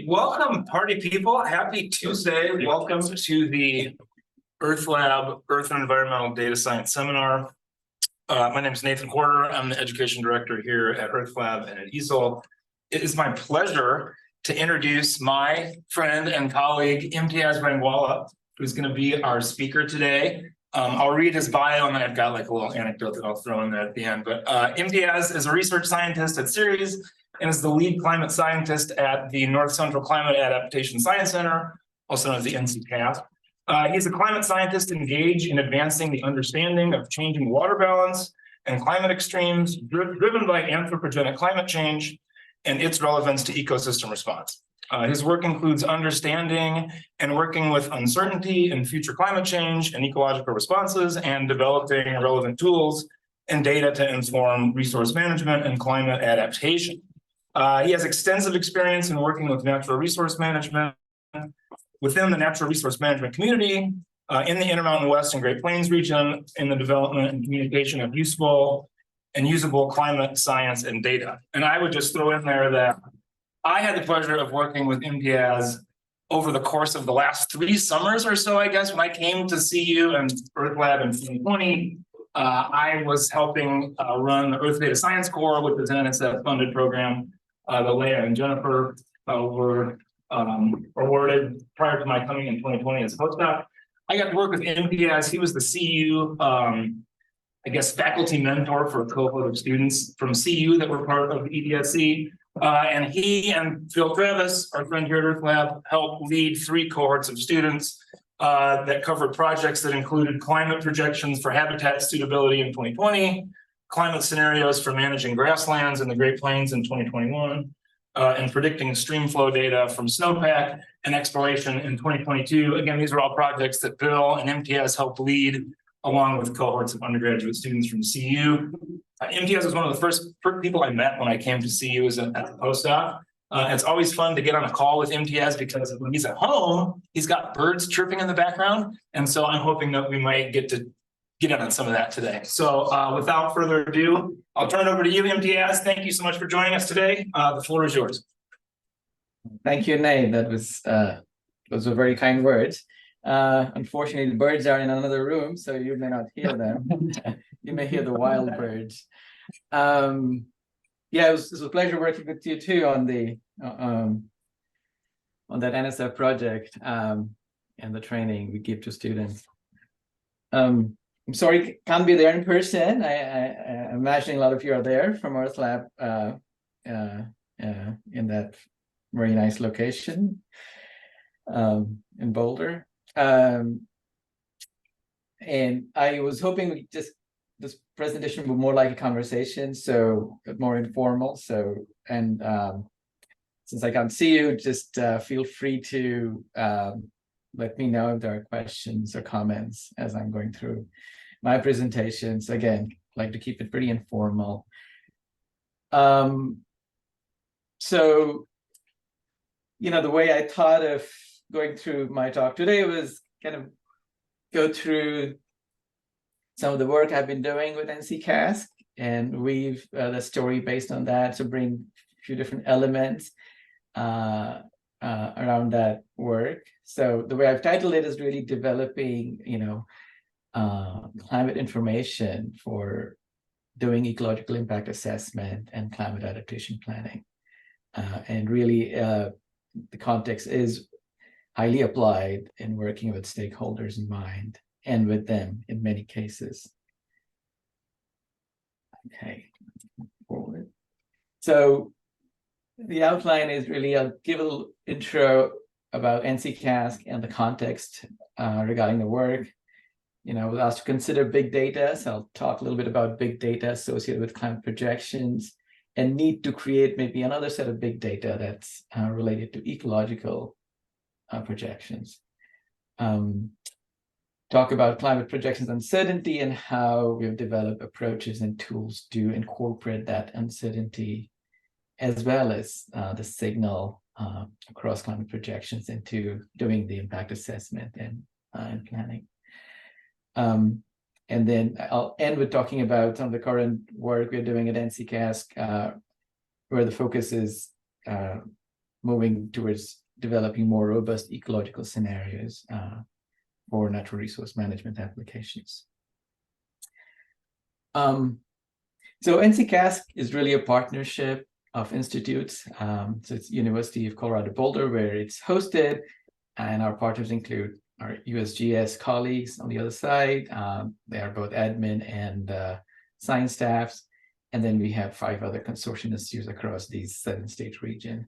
Hey, welcome party people. Happy Tuesday. Welcome to the Earth Lab Earth and Environmental Data Science Seminar. My name is Nathan Porter. I'm the Education Director here at Earth Lab and at ESOL. It is my pleasure to introduce my friend and colleague, Imtiaz Rangwala, who's going to be our speaker today. I'll read his bio and then I've got like a little anecdote that I'll throw in there at the end. But Imtiaz is a research scientist at Ceres and is the lead climate scientist at the North Central Climate Adaptation Science Center, also known as the NC-CASC. He's a climate scientist engaged in advancing the understanding of changing water balance and climate extremes driven by anthropogenic climate change and its relevance to ecosystem response. His work includes understanding and working with uncertainty in future climate change and ecological responses and developing relevant tools and data to inform resource management and climate adaptation. He has extensive experience in working with natural resource management within the natural resource management community in the Intermountain West and Great Plains region in the development and communication of useful and usable climate science and data. And I would just throw in there that I had the pleasure of working with Imtiaz over the course of the last 3 summers or so, I guess. When I came to CU and Earth Lab in 2020, I was helping run the Earth Data Science Corps, which is an NSF-funded program that Leah and Jennifer were awarded prior to my coming in 2020 as a postdoc. I got to work with Imtiaz. He was the CU, I guess, faculty mentor for a cohort of students from CU that were part of EDSC. And he and Phil Travis, our friend here at Earth Lab, helped lead 3 cohorts of students that covered projects that included climate projections for habitat suitability in 2020, climate scenarios for managing grasslands in the Great Plains in 2021, and predicting stream flow data from snowpack and exploration in 2022. Again, these are all projects that Bill and Imtiaz helped lead along with cohorts of undergraduate students from CU. Imtiaz was one of the first people I met when I came to CU as a postdoc. It's always fun to get on a call with Imtiaz because when he's at home, he's got birds chirping in the background. And so I'm hoping that we might get to get in on some of that today. So without further ado, I'll turn it over to you, Imtiaz. Thank you so much for joining us today. The floor is yours. Thank you, Nate. That was those were very kind words. Unfortunately, the birds are in another room, so you may not hear them. You may hear the wild birds. Yeah, it was a pleasure working with you too on the on that NSF project and the training we give to students. I'm sorry, can't be there in person. I'm imagining a lot of you are there from Earth Lab in that very nice location in Boulder. And I was hoping this presentation would be more like a conversation, so more informal. So, and since I can't see you, just feel free to let me know if there are questions or comments as I'm going through my presentations. Again, I like to keep it pretty informal. So, the way I thought of going through my talk today was kind of go through some of the work I've been doing with NC-CASC and weave the story based on that, so bring a few different elements around that work. So the way I've titled it is really developing, climate information for doing ecological impact assessment and climate adaptation planning. And really, the context is highly applied in working with stakeholders in mind and with them in many cases. Okay, forward. So the outline is really, I'll give a little intro about NC-CASC and the context regarding the work. I was asked to consider big data, so I'll talk a little bit about big data associated with climate projections and need to create maybe another set of big data that's related to ecological projections. Talk about climate projections uncertainty and how we've developed approaches and tools to incorporate that uncertainty as well as the signal across climate projections into doing the impact assessment and planning. And then I'll end with talking about some of the current work we're doing at NC-CASC, where the focus is moving towards developing more robust ecological scenarios for natural resource management applications. So NC-CASC is really a partnership of institutes. So it's University of Colorado Boulder where it's hosted, and our partners include our USGS colleagues on the other side. They are both admin and science staffs. And then we have 5 other consortium institutes across these 7-state region.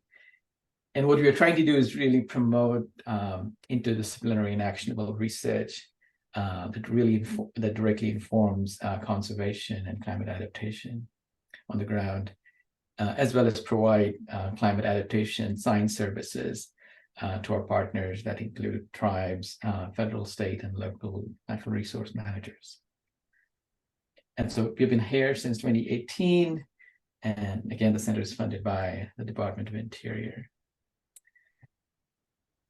And what we are trying to do is really promote interdisciplinary and actionable research that directly informs conservation and climate adaptation on the ground, as well as provide climate adaptation science services to our partners that include tribes, federal, state, and local natural resource managers. And so we've been here since 2018. And again, the center is funded by the Department of Interior.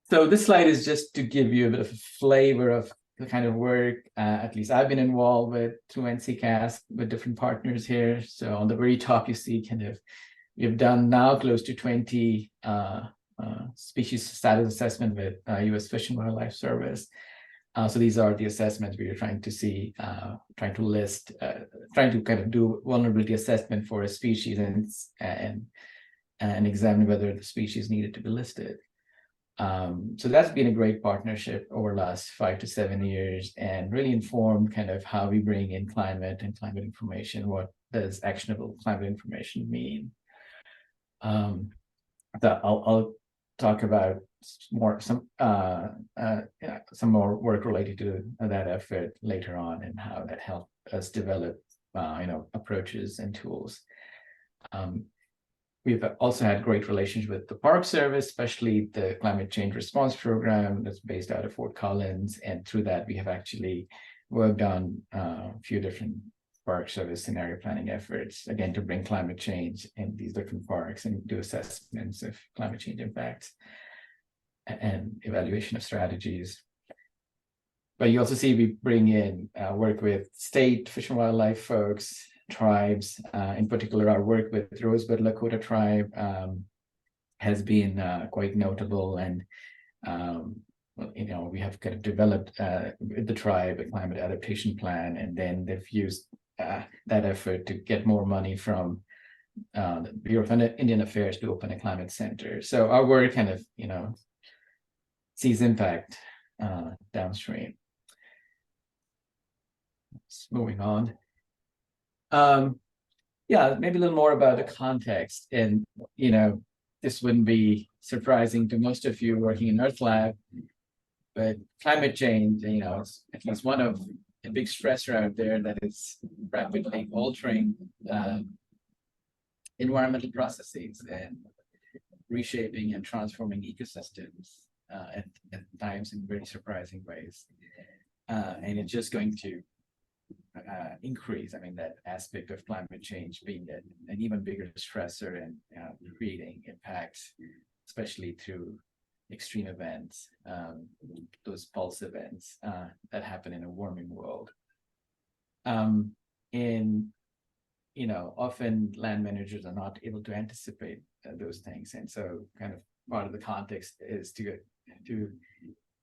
So this slide is just to give you a bit of a flavor of the kind of work, at least I've been involved with through NC-CASC with different partners here. So on the very top, you see we've done now close to 20 species status assessment with U.S. Fish and Wildlife Service. So these are the assessments we are trying to see, trying to list, trying to kind of do vulnerability assessment for a species and examine whether the species needed to be listed. So that's been a great partnership over the last 5 to 7 years, and really informed kind of how we bring in climate and climate information. What does actionable climate information mean? I'll talk about some more work related to that effort later on, and how that helped us develop approaches and tools. We've also had great relations with the Park Service, especially the Climate Change Response Program that's based out of Fort Collins. And through that, we have actually worked on a few different Park Service scenario planning efforts, again, to bring climate change in these different parks and do assessments of climate change impacts and evaluation of strategies. But you also see we bring in work with state fish and wildlife folks, tribes. In particular, our work with Rosebud Lakota tribe has been quite notable, and we have kind of developed with the tribe a climate adaptation plan, and then they've used that effort to get more money from the Bureau of Indian Affairs to open a climate center. So our work kind of sees impact downstream. Moving on. Yeah, maybe a little more about the context. And, this wouldn't be surprising to most of you working in Earth Lab, but climate change, is at least one of the big stressor out there that is rapidly altering environmental processes and reshaping and transforming ecosystems at times in very surprising ways. And it's just going to increase. I mean, that aspect of climate change being an even bigger stressor and creating impacts, especially through extreme events, those pulse events that happen in a warming world. Often land managers are not able to anticipate those things, and so kind of part of the context is to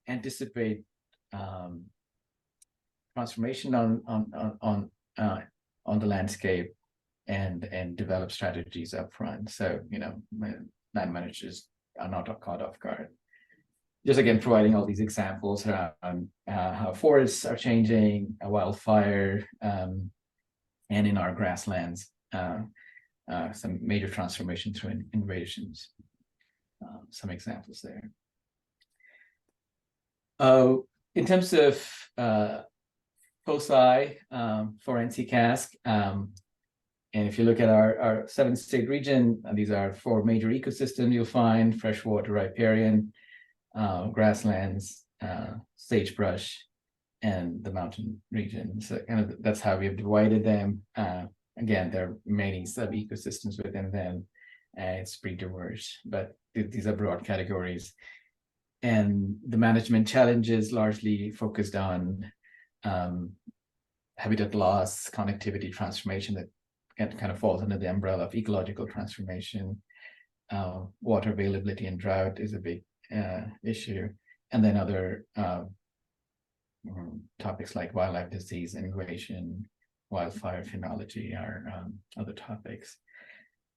anticipate transformation on the landscape and develop strategies up front. So land managers are not caught off guard. Just again providing all these examples around how forests are changing, a wildfire, and in our grasslands, some major transformation through invasions. Some examples there. In terms of foci for NC-CASC, and if you look at our 7-state region, these are 4 major ecosystems you'll find: freshwater, riparian, grasslands, sagebrush, and the mountain region. So kind of that's how we have divided them. Again, there are many sub-ecosystems within them, and it's pretty diverse, but these are broad categories. And the management challenges largely focused on habitat loss, connectivity transformation, that kind of falls under the umbrella of ecological transformation, water availability and drought is a big issue. And then other topics like wildlife disease, invasion, wildfire phenology are other topics.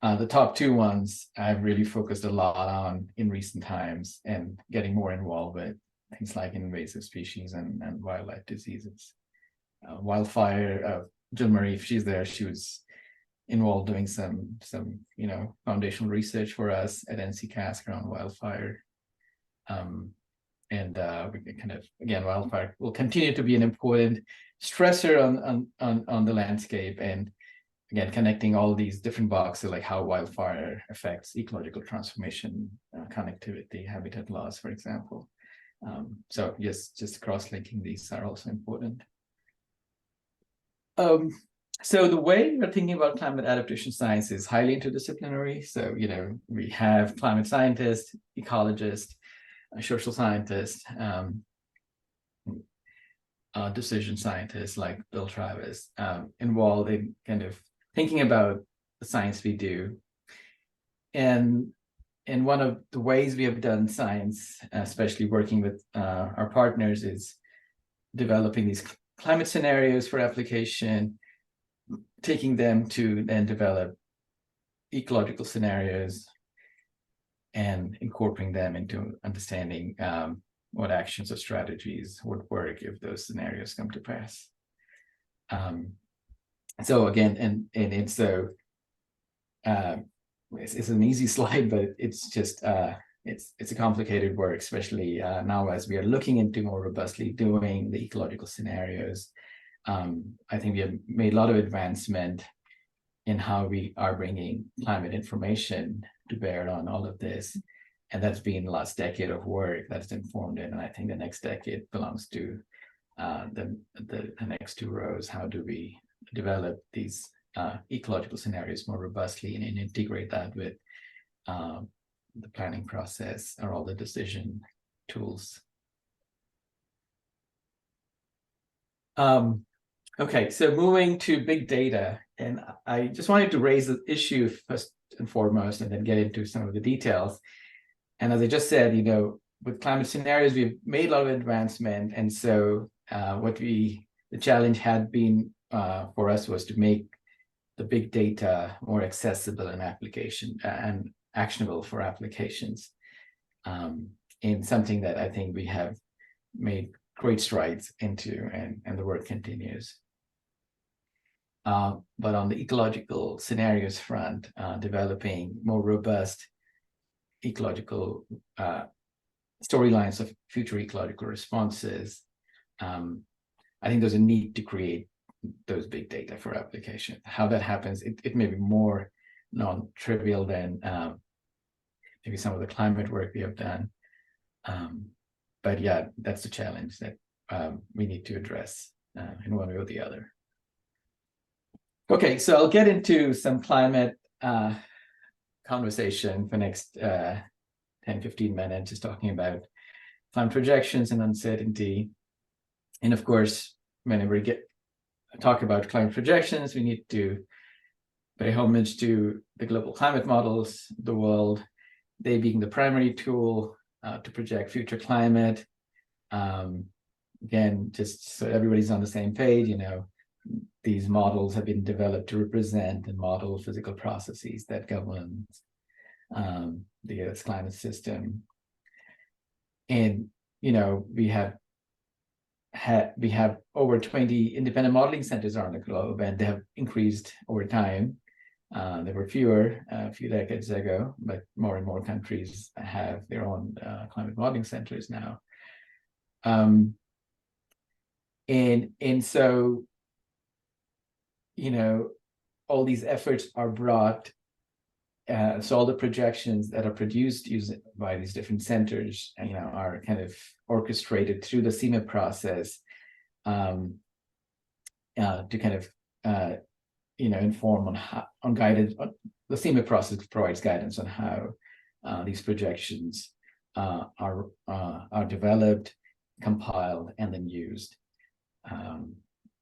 The top two ones I've really focused a lot on in recent times and getting more involved with things like invasive species and wildlife diseases. Wildfire, Jill Marie, if she's there, she was involved doing some foundational research for us at NC-CASC around wildfire. And we kind of, again, wildfire will continue to be an important stressor on the landscape, and again, connecting all these different boxes, like how wildfire affects ecological transformation, connectivity, habitat loss, for example. So yes, just cross-linking these are also important. So the way we're thinking about climate adaptation science is highly interdisciplinary. So, we have climate scientists, ecologists, social scientists, decision scientists like Bill Travis, involved in kind of thinking about the science we do. And one of the ways we have done science, especially working with our partners, is developing these climate scenarios for application, taking them to then develop ecological scenarios and incorporating them into understanding what actions or strategies would work if those scenarios come to pass. So again, it's an easy slide, but it's just it's a complicated work, especially now as we are looking into more robustly doing the ecological scenarios. I think we have made a lot of advancement in how we are bringing climate information to bear on all of this. And that's been the last decade of work that's informed it. And I think the next decade belongs to the next two rows. How do we develop these ecological scenarios more robustly and integrate that with the planning process or all the decision tools? Okay, so moving to big data, and I just wanted to raise the issue first and foremost, and then get into some of the details. And as I just said, with climate scenarios, we've made a lot of advancement, and so the challenge had been for us was to make the big data more accessible and application and actionable for applications, in something that I think we have made great strides into, and the work continues. But on the ecological scenarios front, developing more robust ecological storylines of future ecological responses, I think there's a need to create those big data for application. How that happens, it may be more non-trivial than maybe some of the climate work we have done. But yeah, that's the challenge that we need to address in one way or the other. Okay, so I'll get into some climate conversation for the next 10-15 minutes, just talking about climate projections and uncertainty. And of course, whenever we talk about climate projections, we need to pay homage to the global climate models, the world, they being the primary tool to project future climate. Again, just so everybody's on the same page, these models have been developed to represent and model physical processes that govern the Earth's climate system. And we have over 20 independent modeling centers around the globe, and they have increased over time. There were fewer a few decades ago, but more and more countries have their own climate modeling centers now. And so, all these efforts are brought, so all the projections that are produced by these different centers, are kind of orchestrated through the CMIP process to kind of, inform on guidance. The CMIP process provides guidance on how these projections are developed, compiled, and then used.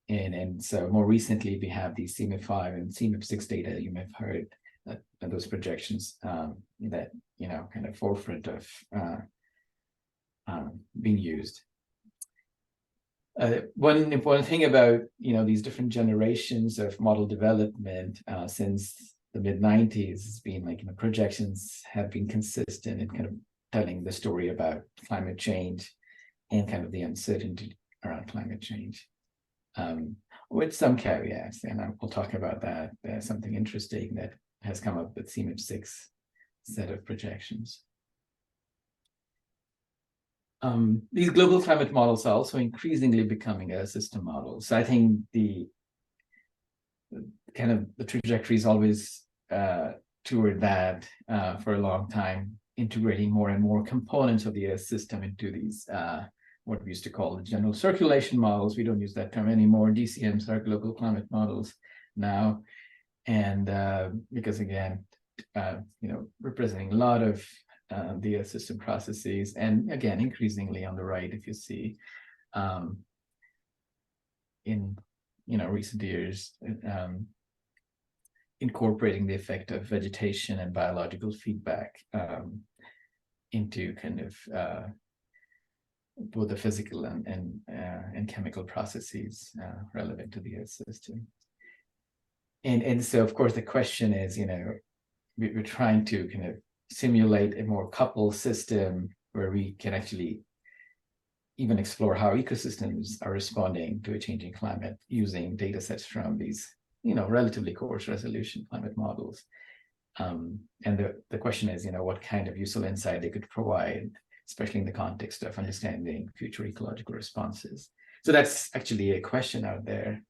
And so more recently, we have these CMIP 5 and CMIP 6 data you may have heard those projections that kind of forefront of being used. One important thing about these different generations of model development since the mid-90s has been like projections have been consistent in kind of telling the story about climate change and kind of the uncertainty around climate change, with some caveats, and we'll talk about that. There's something interesting that has come up with CMIP-6 set of projections. These global climate models are also increasingly becoming Earth system models. So I think the trajectory is always toward that for a long time, integrating more and more components of the Earth system into these what we used to call the general circulation models. We don't use that term anymore. DCMs are global climate models now, and because again, representing a lot of the Earth system processes, and again, increasingly on the right, if you see in recent years, incorporating the effect of vegetation and biological feedback into kind of both the physical and chemical processes relevant to the Earth system. And so, of course, the question is, we're trying to kind of simulate a more coupled system where we can actually even explore how ecosystems are responding to a changing climate using data sets from these, relatively coarse resolution climate models. And the question is, what kind of useful insight they could provide, especially in the context of understanding future ecological responses. So that's actually a question out there.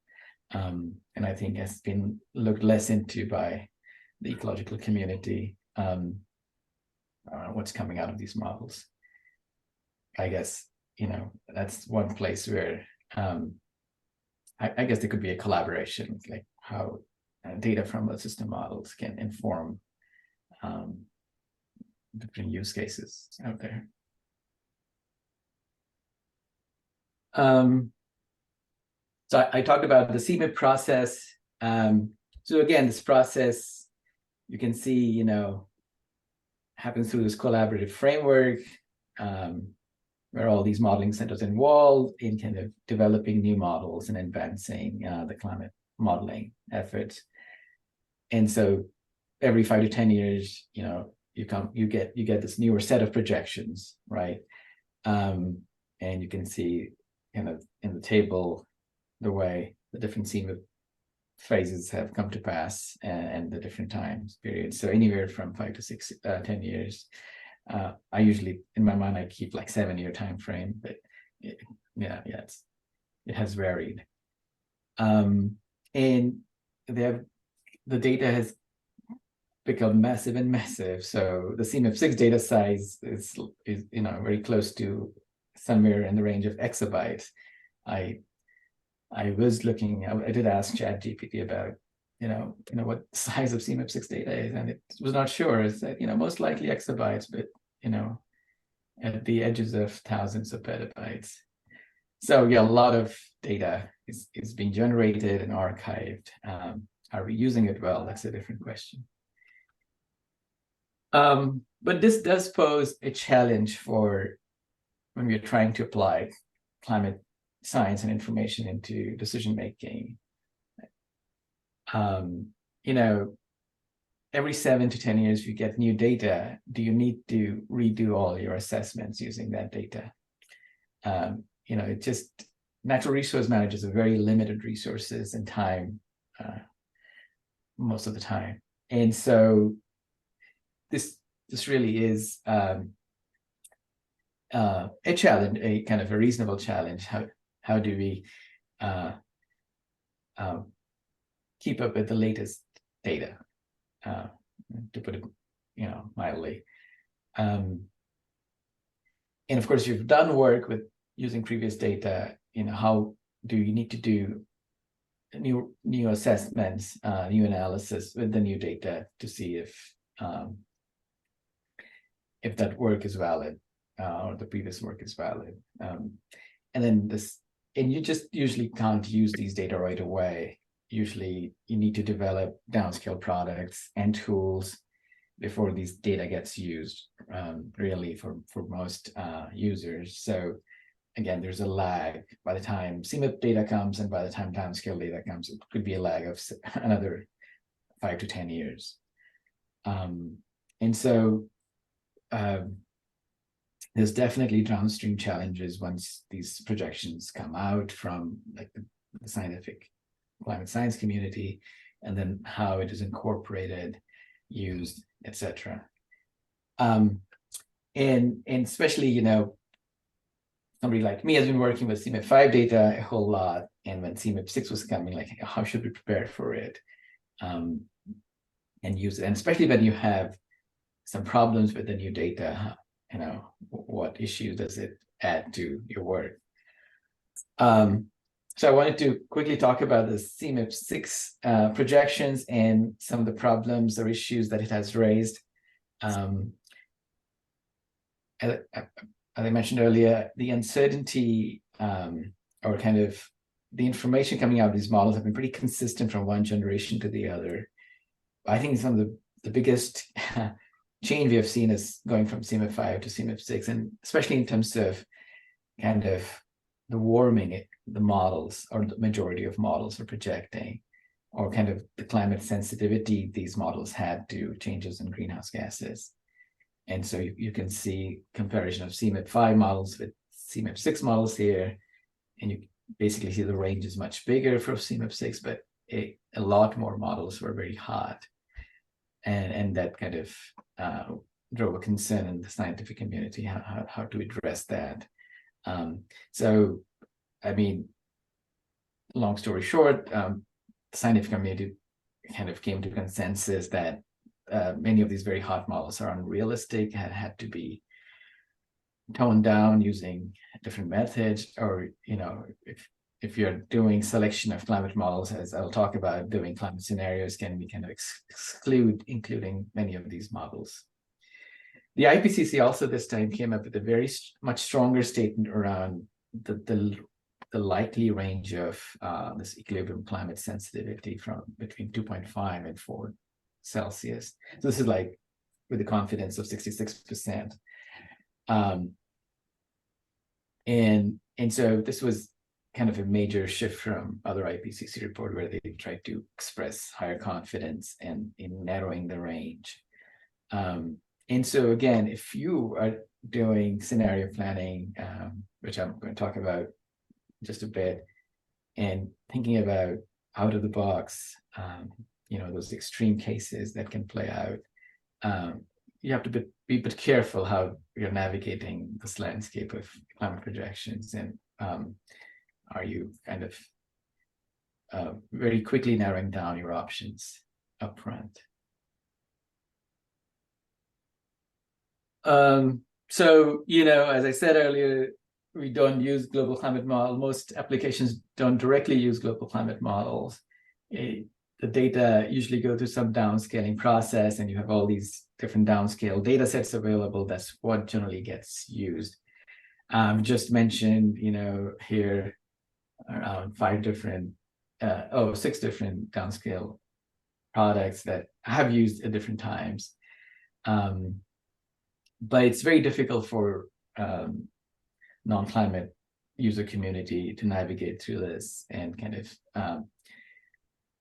And I think has been looked less into by the ecological community. What's coming out of these models. I guess, that's one place where I guess there could be a collaboration, like how data from the system models can inform different use cases out there. So I talked about the CMIP process. So again, this process, you can see, happens through this collaborative framework where all these modeling centers involved in kind of developing new models and advancing the climate modeling efforts. And so every 5 to 10 years, you get this newer set of projections, right? And you can see kind of in the table the way the different CMIP phases have come to pass and the different time periods. So anywhere from 5 to 10 years. I usually, in my mind, I keep like 7-year time frame, but it has varied. And the data has become massive and massive. So the CMIP-6 data size is very close to somewhere in the range of exabytes. I was looking, I did ask ChatGPT about, what size of CMIP-6 data is, and it was not sure. It said, most likely exabytes, but, at the edges of thousands of petabytes. So yeah, a lot of data is being generated and archived. Are we using it well? That's a different question. But this does pose a challenge for when we're trying to apply climate science and information into decision making. Every 7 to 10 years, you get new data. Do you need to redo all your assessments using that data? It just, natural resource managers have very limited resources and time most of the time. And so this really is a challenge, a kind of a reasonable challenge. How do we keep up with the latest data, to put it, mildly. And of course, you've done work with using previous data. How do you need to do new assessments, new analysis with the new data to see if that work is valid or the previous work is valid. And you just usually can't use these data right away. usually you need to develop downscale products and tools before these data gets used really for most users. So again, there's a lag by the time CMIP data comes and by the time downscale data comes, it could be a lag of another 5 to 10 years. And so there's definitely downstream challenges once these projections come out from like the scientific climate science community, and then how it is incorporated, used, etc. And especially, you know, somebody like me has been working with CMIP5 data a whole lot, and when CMIP6 was coming, like how should we prepare for it and use it? And especially when you have some problems with the new data, you know, what issues does it add to your work? So I wanted to quickly talk about the CMIP6 projections and some of the problems or issues that it has raised. As I mentioned earlier, the uncertainty or kind of the information coming out of these models have been pretty consistent from one generation to the other. I think some of the biggest change we have seen is going from CMIP5 to CMIP6, and especially in terms of kind of the warming the models, or the majority of models are projecting, or kind of the climate sensitivity these models had to changes in greenhouse gases. And so you can see comparison of CMIP5 models with CMIP6 models here, and you basically see the range is much bigger for CMIP6, but a lot more models were very hot. And that kind of drove a concern in the scientific community, how to address that. So, I mean, long story short, the scientific community kind of came to consensus that many of these very hot models are unrealistic, had to be toned down using different methods, or, you know, if you're doing selection of climate models, as I'll talk about, doing climate scenarios can be kind of exclude including many of these models. The IPCC also this time came up with a very much stronger statement around the likely range of this equilibrium climate sensitivity from between 2.5 and 4 Celsius. So this is like with a confidence of 66%. And so this was kind of a major shift from other IPCC report where they tried to express higher confidence in narrowing the range. And so again, if you are doing scenario planning, which I'm going to talk about just a bit, and thinking about out of the box, you know, those extreme cases that can play out, you have to be a bit careful how you're navigating this landscape of climate projections, and are you kind of very quickly narrowing down your options up front. So, you know, as I said earlier, we don't use global climate model. Most applications don't directly use global climate models. The data usually go through some downscaling process, and you have all these different downscale data sets available. That's what generally gets used. Just mentioned, you know, here around 6 different downscale products that I have used at different times. But it's very difficult for non-climate user community to navigate through this and kind of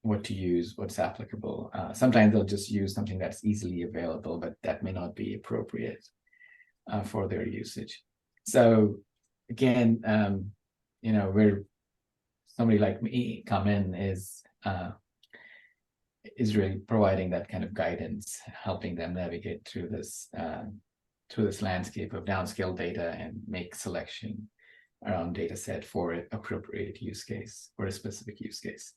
what to use, what's applicable. Sometimes they'll just use something that's easily available, but that may not be appropriate for their usage. So again, you know, where somebody like me come in is really providing that kind of guidance, helping them navigate through this landscape of downscale data and make selection around data set for an appropriate use case or a specific use case.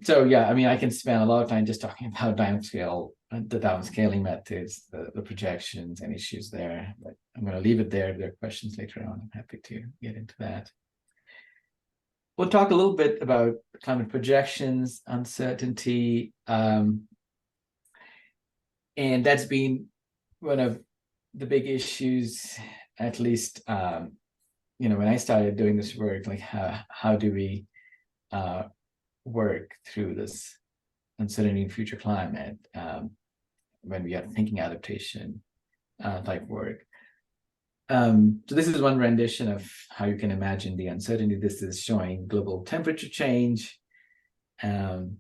So yeah, I mean, I can spend a lot of time just talking about downscale, the downscaling methods, the projections and issues there, but I'm going to leave it there. If there are questions later on, I'm happy to get into that. We'll talk a little bit about climate projections, uncertainty, and that's been one of the big issues, at least, you know, when I started doing this work, like how do we work through this uncertainty in future climate when we are thinking adaptation type work. So this is one rendition of how you can imagine the uncertainty. This is showing global temperature change through,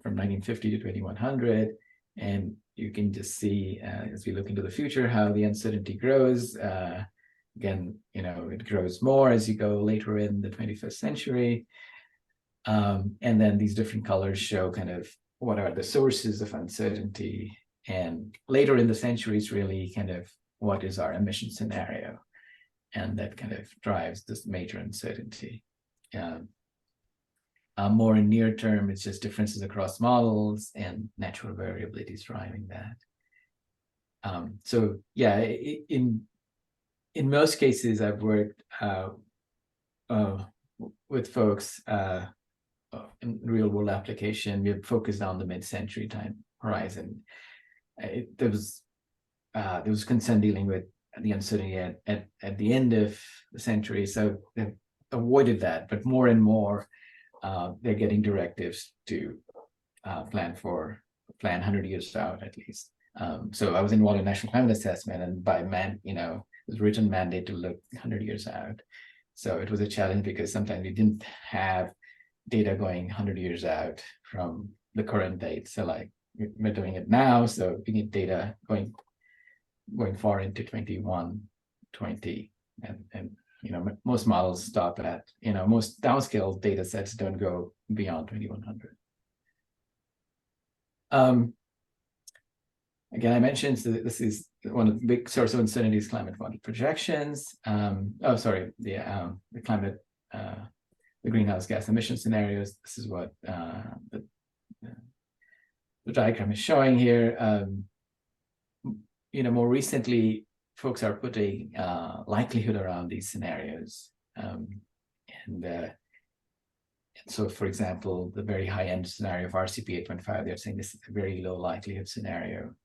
from 1950 to 2100. And you can just see, as we look into the future, how the uncertainty grows. Again, it grows more as you go later in the 21st century. And then these different colors show kind of what are the sources of uncertainty. And later in the centuries, really kind of what is our emission scenario. And that kind of drives this major uncertainty. More in near term, it's just differences across models and natural variability is driving that. So yeah, in most cases, I've worked with folks in real world application. We have focused on the mid-century time horizon. There was concern dealing with the uncertainty at the end of the century, so they've avoided that. But more and more, they're getting directives to plan 100 years out at least. So I was involved in national climate assessment, and by it was written mandate to look 100 years out. So it was a challenge because sometimes we didn't have data going 100 years out from the current date. So like we're doing it now, so we need data going far into 2120, and most models stop at, most downscale data sets don't go beyond 2100. Again, I mentioned this is one of the big source of uncertainties, climate model projections. The climate, the greenhouse gas emission scenarios. This is what the diagram is showing here. More recently, folks are putting likelihood around these scenarios. And so, for example, the very high-end scenario of RCP 8.5, they're saying this is a very low likelihood scenario.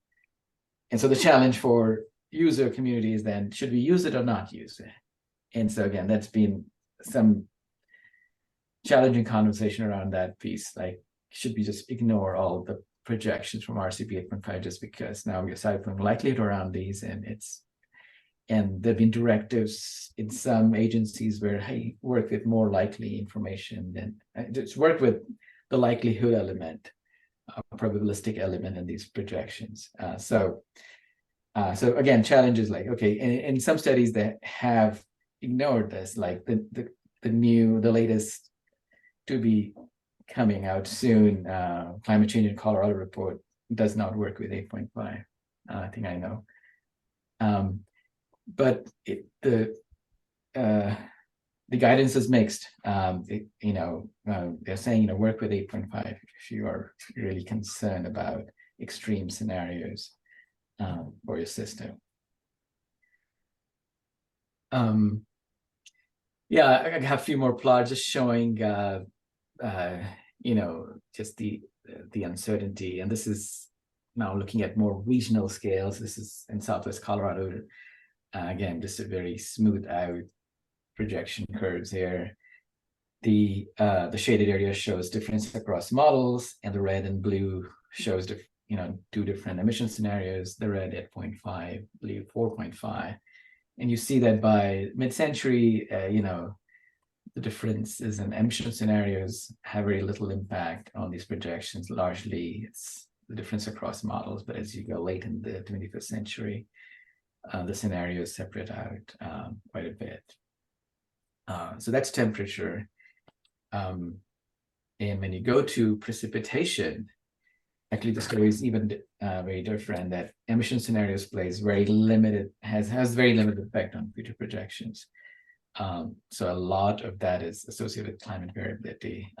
And so the challenge for user community is then, should we use it or not use it? And so again, that's been some challenging conversation around that piece. Like, should we just ignore all the projections from RCP 8.5 just because now we aside from likelihood around these, and there've been directives in some agencies where, hey, work with more likely information than just work with the likelihood element, probabilistic element in these projections. So again, challenges like, okay, in some studies that have ignored this, like the latest to be coming out soon, Climate Change in Colorado report does not work with 8.5. I think I know. But the guidance is mixed. They're saying, work with 8.5 if you are really concerned about extreme scenarios for your system. Yeah, I have a few more plots just showing, just the uncertainty. And this is now looking at more regional scales. This is in Southwest Colorado. Again, just a very smooth out projection curves here. The shaded area shows difference across models, and the red and blue shows two different emission scenarios. The red at 0.5, blue 4.5, and you see that by mid-century, the differences in emission scenarios have very little impact on these projections. Largely, it's the difference across models, but as you go late in the 21st century, the scenarios separate out quite a bit. So that's temperature. And when you go to precipitation, actually the story is even very different, that emission scenarios has very limited effect on future projections. So a lot of that is associated with climate variability.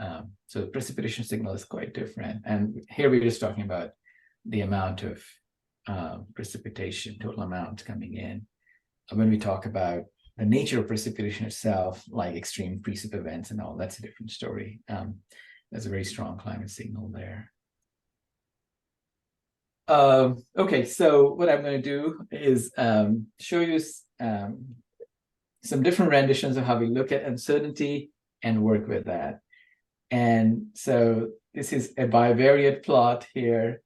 So the precipitation signal is quite different. And here we're just talking about the amount of precipitation, total amount coming in. When we talk about the nature of precipitation itself, like extreme precip events and all, that's a different story. There's a very strong climate signal there. Okay, so what I'm going to do is show you some different renditions of how we look at uncertainty and work with that. And so this is a bivariate plot here.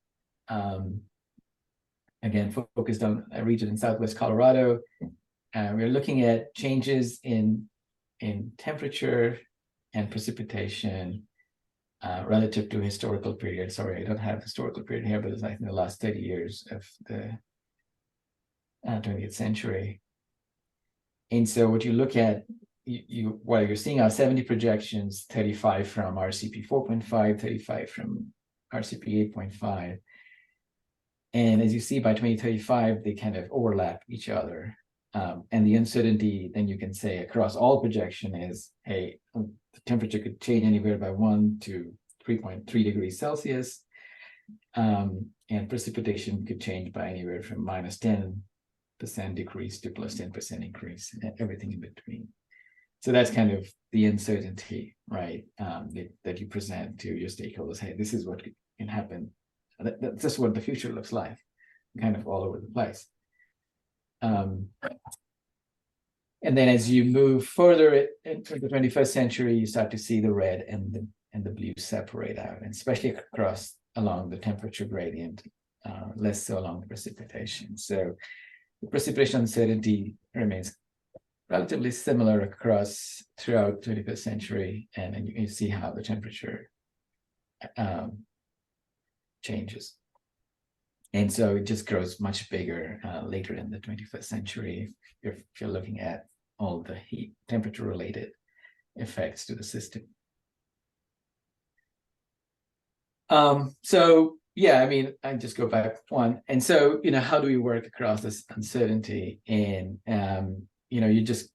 Again, focused on a region in Southwest Colorado. We're looking at changes in temperature and precipitation relative to historical period. Sorry, I don't have historical period here, but it's like in the last 30 years of the 20th century. And so what you look at, what you're seeing are 70 projections, 35 from RCP 4.5, 35 from RCP 8.5. And as you see, by 2035, they kind of overlap each other. And the uncertainty, then you can say across all projection is, hey, the temperature could change anywhere by 1 to 3.3 degrees Celsius. And precipitation could change by anywhere from -10% decrease to +10% increase, and everything in between. So that's kind of the uncertainty, right? That you present to your stakeholders. Hey, this is what can happen. That's just what the future looks like, kind of all over the place. And then as you move further into the 21st century, you start to see the red and the blue separate out, and especially along the temperature gradient, less so along the precipitation. So the precipitation uncertainty remains relatively similar throughout 21st century, and you see how the temperature changes. And so it just grows much bigger later in the 21st century if you're looking at all the heat temperature related effects to the system. So yeah, I mean, I just go back one. And so, how do we work across this uncertainty? And, you just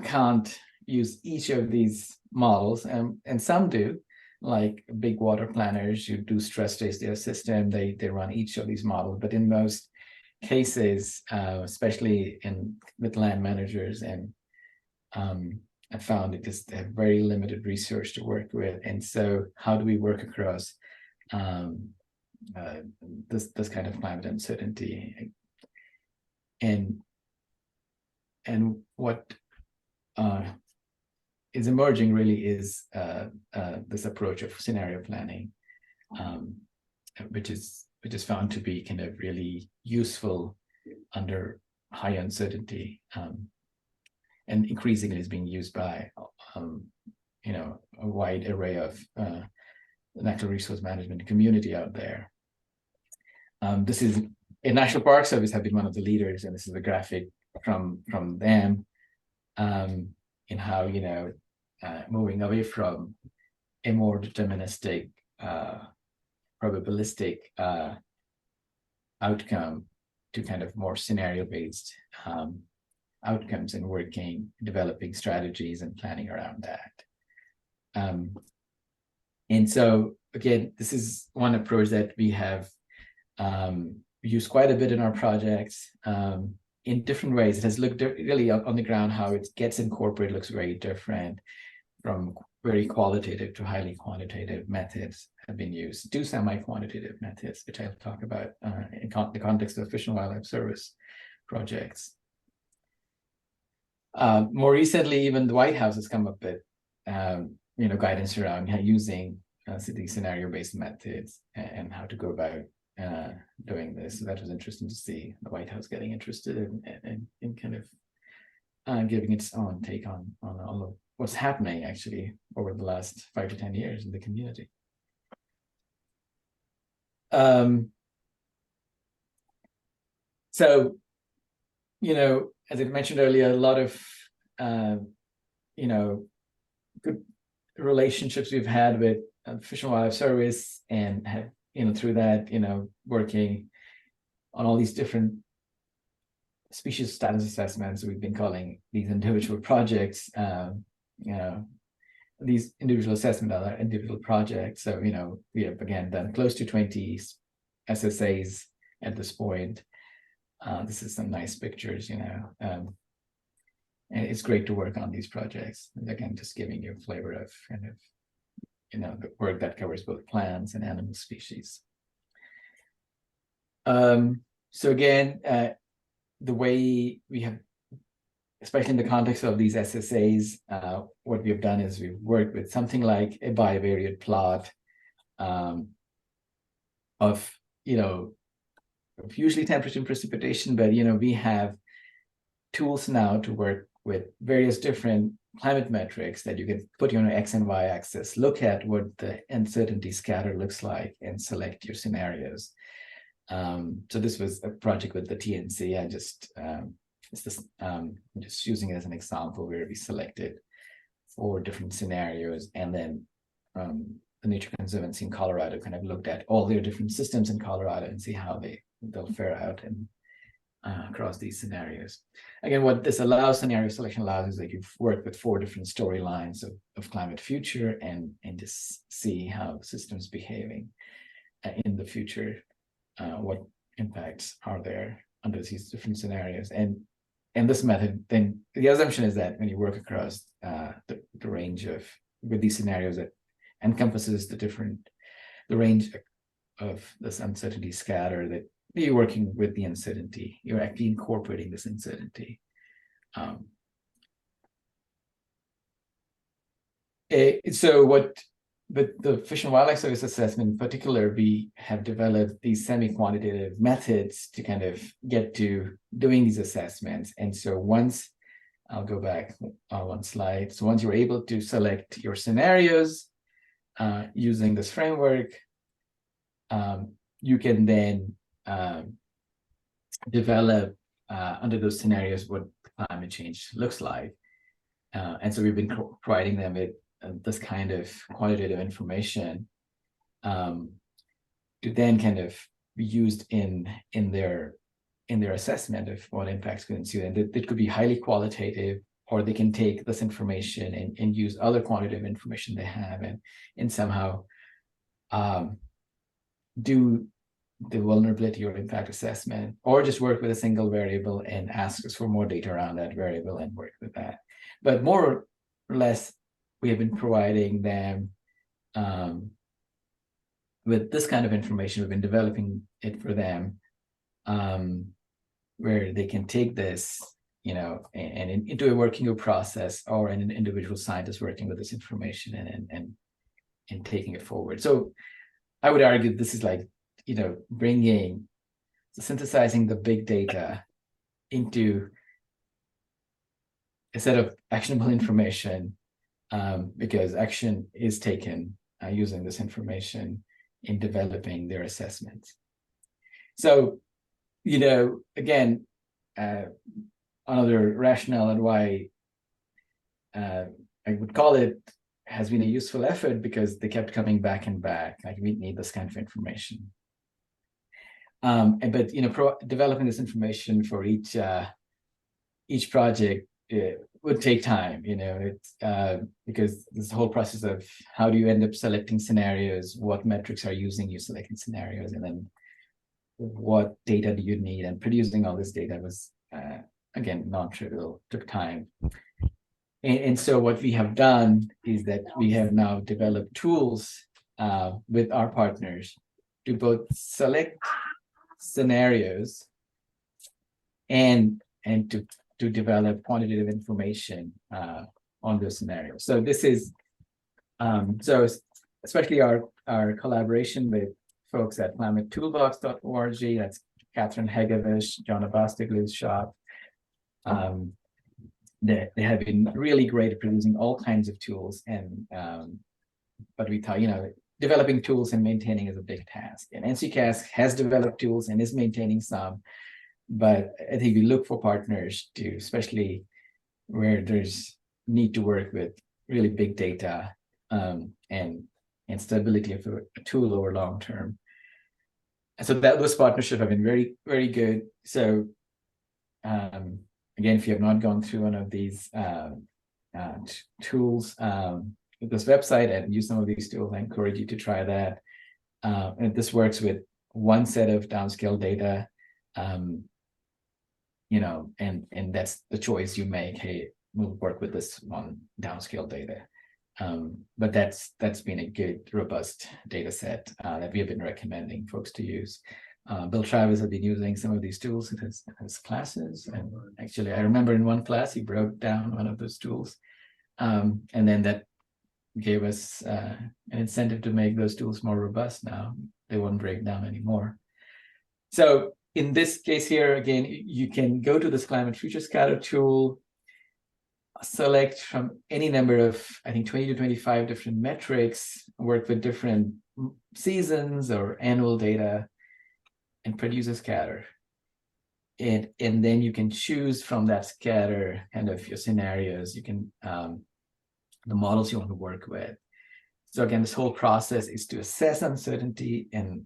can't use each of these models, and some do, like big water planners, you do stress test their system, they run each of these models. But in most cases, especially with land managers, and I found it just have very limited research to work with. And so how do we work across this kind of climate uncertainty? And what is emerging really is this approach of scenario planning, which is found to be kind of really useful under high uncertainty, and increasingly is being used by a wide array of natural resource management community out there. This is a National Park Service have been one of the leaders, and this is a graphic from them in how moving away from a more deterministic, probabilistic outcome to kind of more scenario-based outcomes, and developing strategies and planning around that. And so again, this is one approach that we have used quite a bit in our projects in different ways. It has looked really on the ground how it gets incorporated, looks very different, from very qualitative to highly quantitative methods have been used, to semi-quantitative methods, which I'll talk about in the context of Fish and Wildlife Service projects. More recently, even the White House has come up with guidance around using these scenario-based methods and how to go about doing this. So that was interesting to see the White House getting interested in kind of giving its own take on all of what's happening actually over the last 5 to 10 years in the community. So, as I mentioned earlier, a lot of good relationships we've had with Fish and Wildlife Service, and have through that working on all these different species status assessments. We've been calling these individual projects, these individual assessments are individual projects. So we have again done close to 20 SSAs at this point. This is some nice pictures, and it's great to work on these projects. And again, just giving you a flavor of kind of the work that covers both plants and animal species. So again, the way we have especially in the context of these SSAs, what we've done is we've worked with something like a bivariate plot of, usually temperature and precipitation, but, we have tools now to work with various different climate metrics that you can put on your X and Y axis, look at what the uncertainty scatter looks like, and select your scenarios. So this was a project with the TNC. I'm just using it as an example where we selected 4 different scenarios, and then the Nature Conservancy in Colorado kind of looked at all their different systems in Colorado and see how they'll fare out and across these scenarios. Again, what this allows, scenario selection allows, is that you've worked with 4 different storylines of climate future and just see how the system's behaving in the future. What impacts are there under these different scenarios? And this method, then the assumption is that when you work across the range with these scenarios, that encompasses the range of this uncertainty scatter, that you're working with the uncertainty, you're actually incorporating this uncertainty. So with the Fish and Wildlife Service assessment in particular, we have developed these semi-quantitative methods to kind of get to doing these assessments. And so once, I'll go back on one slide. So once you're able to select your scenarios using this framework, you can then develop under those scenarios what climate change looks like. And so we've been providing them with this kind of quantitative information to then kind of be used in their assessment of what impacts could ensue. And it could be highly qualitative, or they can take this information and use other quantitative information they have and somehow do the vulnerability or impact assessment, or just work with a single variable and ask us for more data around that variable and work with that. But more or less, we have been providing them with this kind of information. We've been developing it for them, where they can take this, and into a working group process, or an individual scientist working with this information and taking it forward. So I would argue this is like, synthesizing the big data into a set of actionable information, because action is taken using this information in developing their assessments. So, again, another rationale and why I would call it has been a useful effort, because they kept coming back and back, like, we need this kind of information. But developing this information for each project would take time. It's because this whole process of how do you end up selecting scenarios, what metrics are you selecting scenarios, and then what data do you need, and producing all this data was again non-trivial, took time. And so what we have done is that we have now developed tools with our partners to both select scenarios and to develop quantitative information on those scenarios. So this is so especially our collaboration with folks at climatetoolbox.org. That's Catherine Hegevish, John Abastigli's shop. They have been really great at producing all kinds of tools, and but we thought, developing tools and maintaining is a big task. And NC-CASC has developed tools and is maintaining some, but I think we look for partners to, especially where there's need to work with really big data and stability of a tool over long term. And so those partnerships have been very, very good. So again, if you have not gone through one of these tools, this website, and use some of these tools, I encourage you to try that. And this works with one set of downscale data, and that's the choice you make. Hey, we'll work with this one downscale data. But that's been a good, robust data set that we have been recommending folks to use. Bill Travis had been using some of these tools in his classes. And actually, I remember in one class, he broke down one of those tools. And then that gave us an incentive to make those tools more robust now. They won't break down anymore. So in this case here, again, you can go to this climate future scatter tool, select from any number of, I think, 20 to 25 different metrics, work with different seasons or annual data, and produce a scatter. And then you can choose from that scatter kind of your scenarios, you can the models you want to work with. So again, this whole process is to assess uncertainty and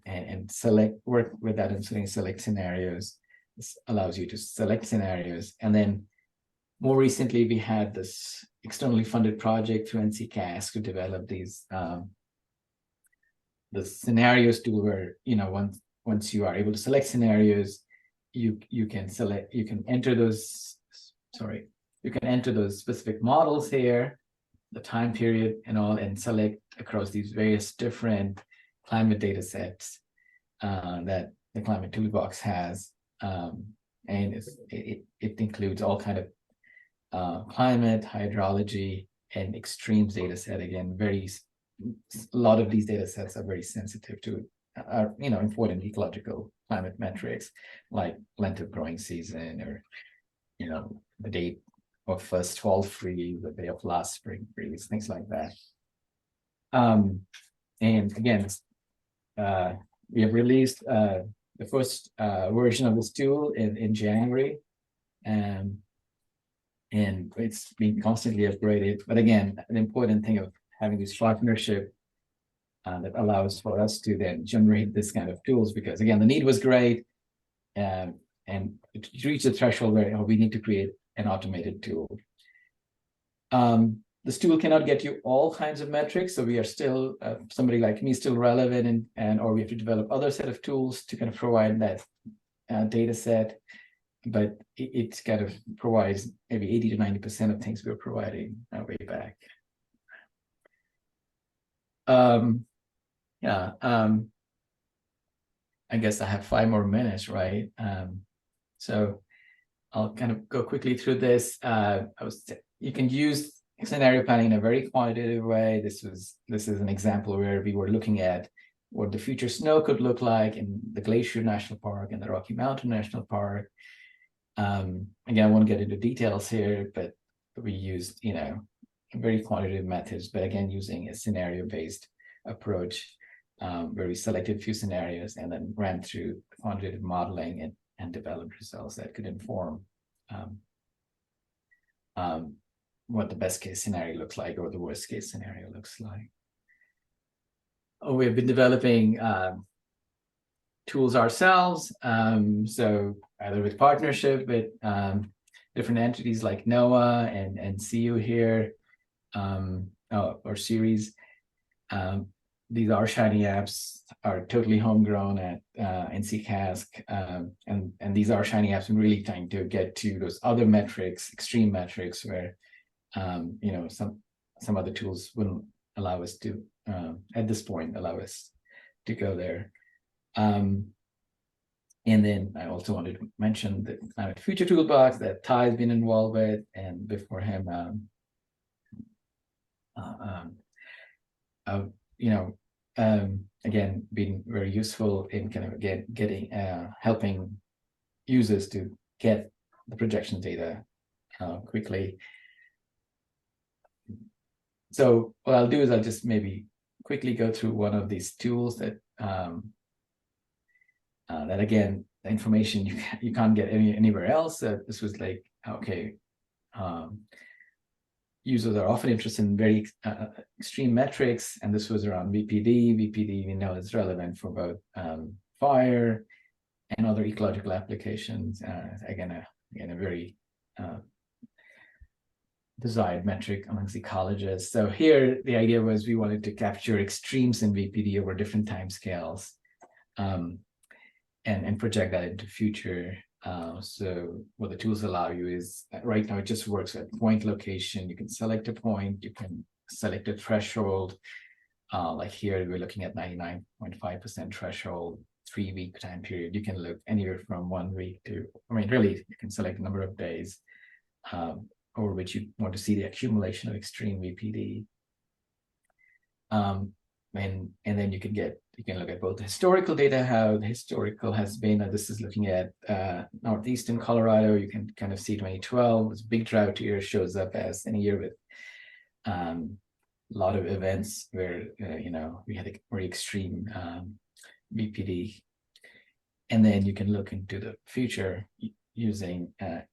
work with that uncertainty, select scenarios. This allows you to select scenarios. And then more recently, we had this externally funded project through NC-CASC to develop these the scenarios tool where, once you are able to select scenarios, you can enter those specific models here, the time period and all, and select across these various different climate data sets that the Climate Toolbox has. And it includes all kind of climate, hydrology, and extremes data set. Again, a lot of these data sets are very sensitive to important ecological climate metrics like length of growing season, or the date of first fall freeze, the day of last spring freeze, things like that. And again, we have released the first version of this tool in January, and it's been constantly upgraded. But again, an important thing of having this partnership that allows for us to then generate this kind of tools, because again, the need was great, and to reach the threshold where we need to create an automated tool. This tool cannot get you all kinds of metrics, so we are still, somebody like me, still relevant, or we have to develop other set of tools to kind of provide that data set. But it kind of provides maybe 80 to 90% of things we were providing way back. I guess I have 5 more minutes, right? So I'll kind of go quickly through this. You can use scenario planning in a very quantitative way. This is an example where we were looking at what the future snow could look like in the Glacier National Park and the Rocky Mountain National Park. Again, I won't get into details here, but we used, very quantitative methods, but again, using a scenario-based approach where we selected a few scenarios and then ran through quantitative modeling and developed results that could inform what the best case scenario looks like or the worst case scenario looks like. We have been developing tools ourselves, so either with partnership with different entities like NOAA and CU here, or series. These are shiny apps, are totally homegrown at NC-CASC, and these are shiny apps and really trying to get to those other metrics, extreme metrics, where some other tools wouldn't allow us to at this point to go there. And then I also wanted to mention the Climate Future Toolbox that Ty's been involved with, and before him, again, being very useful in kind of getting helping users to get the projection data quickly. So what I'll do is I'll just maybe quickly go through one of these tools that that again, the information you can't get anywhere else. This was like, okay, users are often interested in very extreme metrics, and this was around VPD. VPD, we know, is relevant for both fire and other ecological applications. Again, a very desired metric amongst ecologists. So here, the idea was we wanted to capture extremes in VPD over different timescales, and project that into future. So what the tools allow you is, right now it just works at point location. You can select a point, you can select a threshold. Like here, we're looking at 99.5% threshold. 3-week time period. You can look anywhere from 1 week to, I mean, really, you can select a number of days over which you want to see the accumulation of extreme VPD. And then you can look at both the historical data, how the historical has been. This is looking at northeastern Colorado. You can kind of see 2012, this big drought year shows up as any year with a lot of events where we had a very extreme BPD. And then you can look into the future using a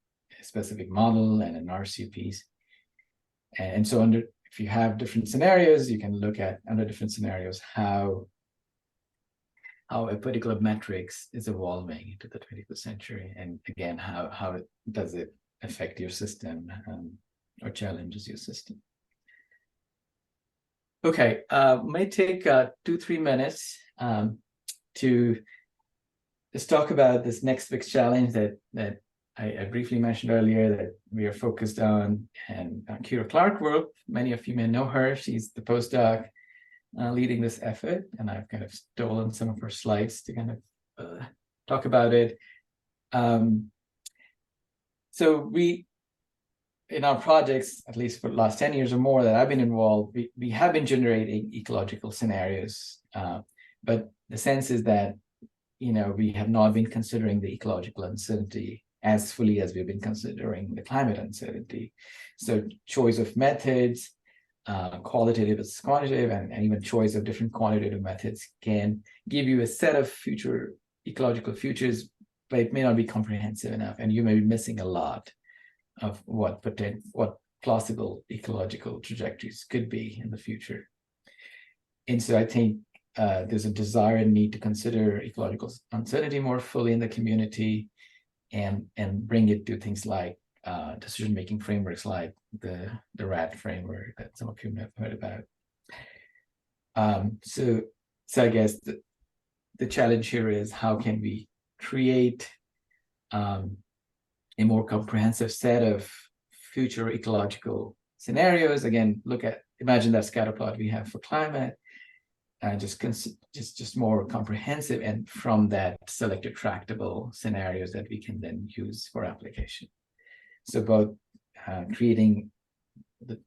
specific model and an RCPs. And so if you have different scenarios, you can look at under different scenarios how a particular metrics is evolving into the 21st century, and again, how does it affect your system or challenges your system. Okay, may take 2-3 minutes to just talk about this next big challenge that I briefly mentioned earlier that we are focused on, and Kira Clark-Wolf, many of you may know her. She's the postdoc leading this effort, and I've kind of stolen some of her slides to kind of talk about it. So we, in our projects, at least for the last 10 years or more that I've been involved, we have been generating ecological scenarios, but the sense is that we have not been considering the ecological uncertainty as fully as we've been considering the climate uncertainty. So choice of methods, qualitative versus quantitative, and even choice of different quantitative methods can give you a set of future ecological futures, but it may not be comprehensive enough, and you may be missing a lot of what plausible ecological trajectories could be in the future. And so I think there's a desire and need to consider ecological uncertainty more fully in the community, and bring it to things like decision-making frameworks like the RAT framework that some of you may have heard about. So I guess the challenge here is, how can we create a more comprehensive set of future ecological scenarios? Again, imagine that scatter plot we have for climate, just more comprehensive, and from that selected tractable scenarios that we can then use for application. So both creating the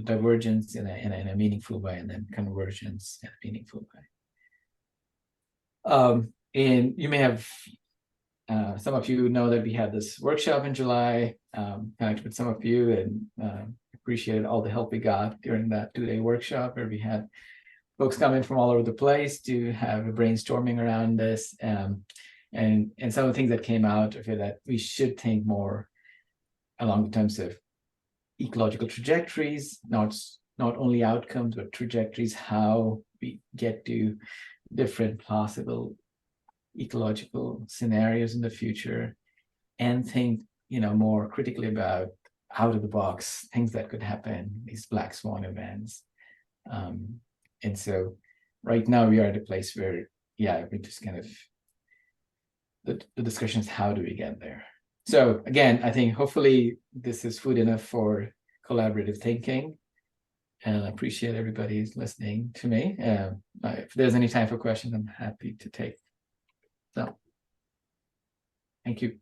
divergence in a meaningful way, and then convergence in a meaningful way. And you may have, some of you know that we had this workshop in July, connected with some of you, and appreciated all the help we got during that 2-day workshop, where we had folks come in from all over the place to have a brainstorming around this, and some of the things that came out of it, that we should think more along the terms of ecological trajectories, not only outcomes, but trajectories, how we get to different possible ecological scenarios in the future, and think more critically about out of the box things that could happen, these black swan events. And so right now we are at a place where, we just kind of, the discussion is, how do we get there? So again, I think hopefully this is food enough for collaborative thinking, and I appreciate everybody's listening to me. If there's any time for questions, I'm happy to take. So, thank you.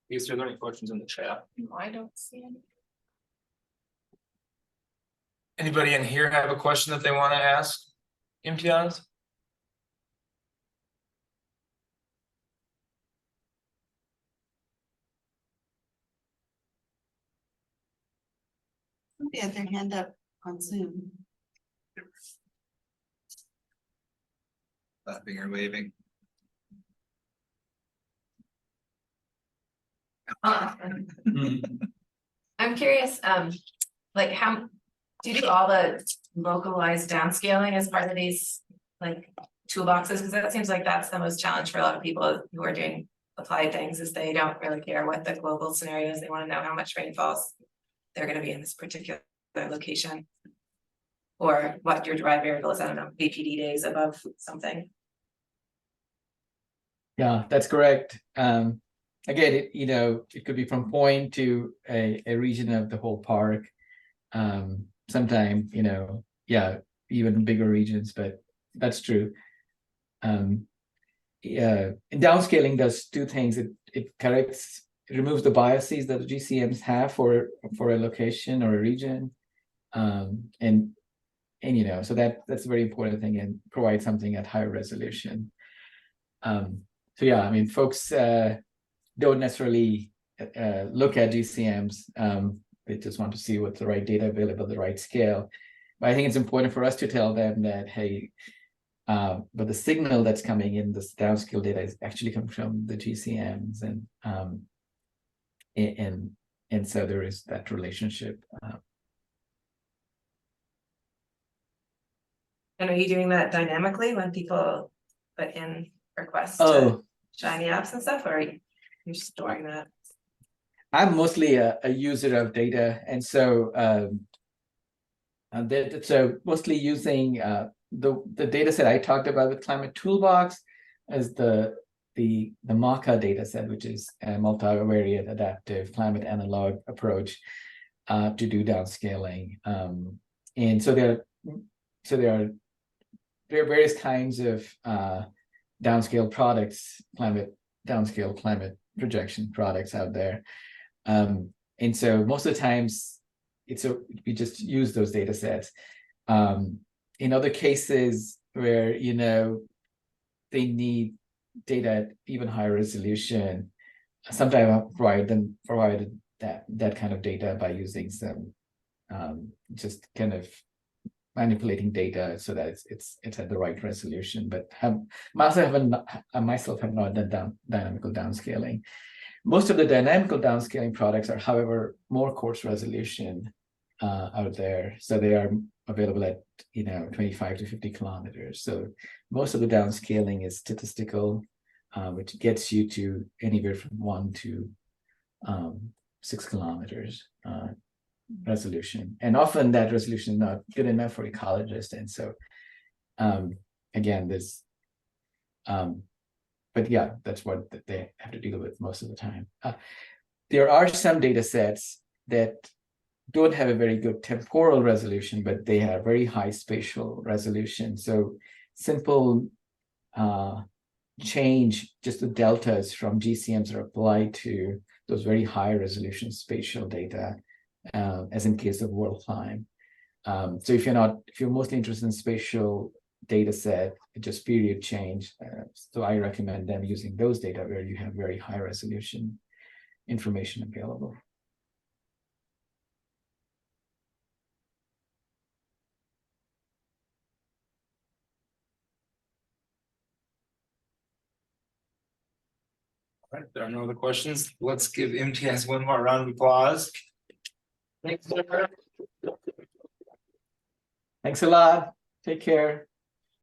Is there any questions in the chat? No, I don't see any. Anybody in here have a question that they want to ask Imtiaz? They had their hand up on Zoom. Clapping or waving. I'm curious, like, how do you do all the localized downscaling as part of these like toolboxes? Because that seems like that's the most challenge for a lot of people who are doing applied things, is they don't really care what the global scenario is. They want to know how much rainfalls they're going to be in this particular location, or what your derived variable is, I don't know, VPD days above something. Yeah, that's correct. again, it could be from point to a region of the whole park. Sometime, yeah, even bigger regions, but that's true. Yeah, and downscaling does two things. It removes the biases that the GCMs have for a location or a region. And so that's a very important thing, and provide something at higher resolution. So yeah, I mean, folks don't necessarily look at GCMs. They just want to see what's the right data available, the right scale. But I think it's important for us to tell them that, hey, but the signal that's coming in this downscale data is actually coming from the GCMs, and so there is that relationship. And are you doing that dynamically when people put in requests to Oh, shiny apps and stuff, or are you storing that? I'm mostly a user of data, and so so mostly using the data set I talked about with Climate Toolbox as the MACA data set, which is a multivariate adaptive climate analog approach to do downscaling. And so there are various kinds of downscale products, downscale climate projection products out there. And so most of the times we just use those data sets. In other cases where they need data at even higher resolution, sometimes I've provided that kind of data by using some just kind of manipulating data so that it's at the right resolution. But myself have not done dynamical downscaling. Most of the dynamical downscaling products are, however, more coarse resolution out there. So they are available at 25 to 50 kilometers. So most of the downscaling is statistical, which gets you to anywhere from 1 to 6 kilometers resolution. And often that resolution is not good enough for ecologists. And so again, this but yeah, that's what they have to deal with most of the time. There are some data sets that don't have a very good temporal resolution, but they have very high spatial resolution. So simple change, just the deltas from GCMs are applied to those very high resolution spatial data, as in case of world climb. So if you're mostly interested in spatial data set, just period change. So I recommend them using those data where you have very high resolution information available. All right, there are no other questions. Let's give Imtiaz one more round of applause. Thanks, sir. Thanks a lot. Take care.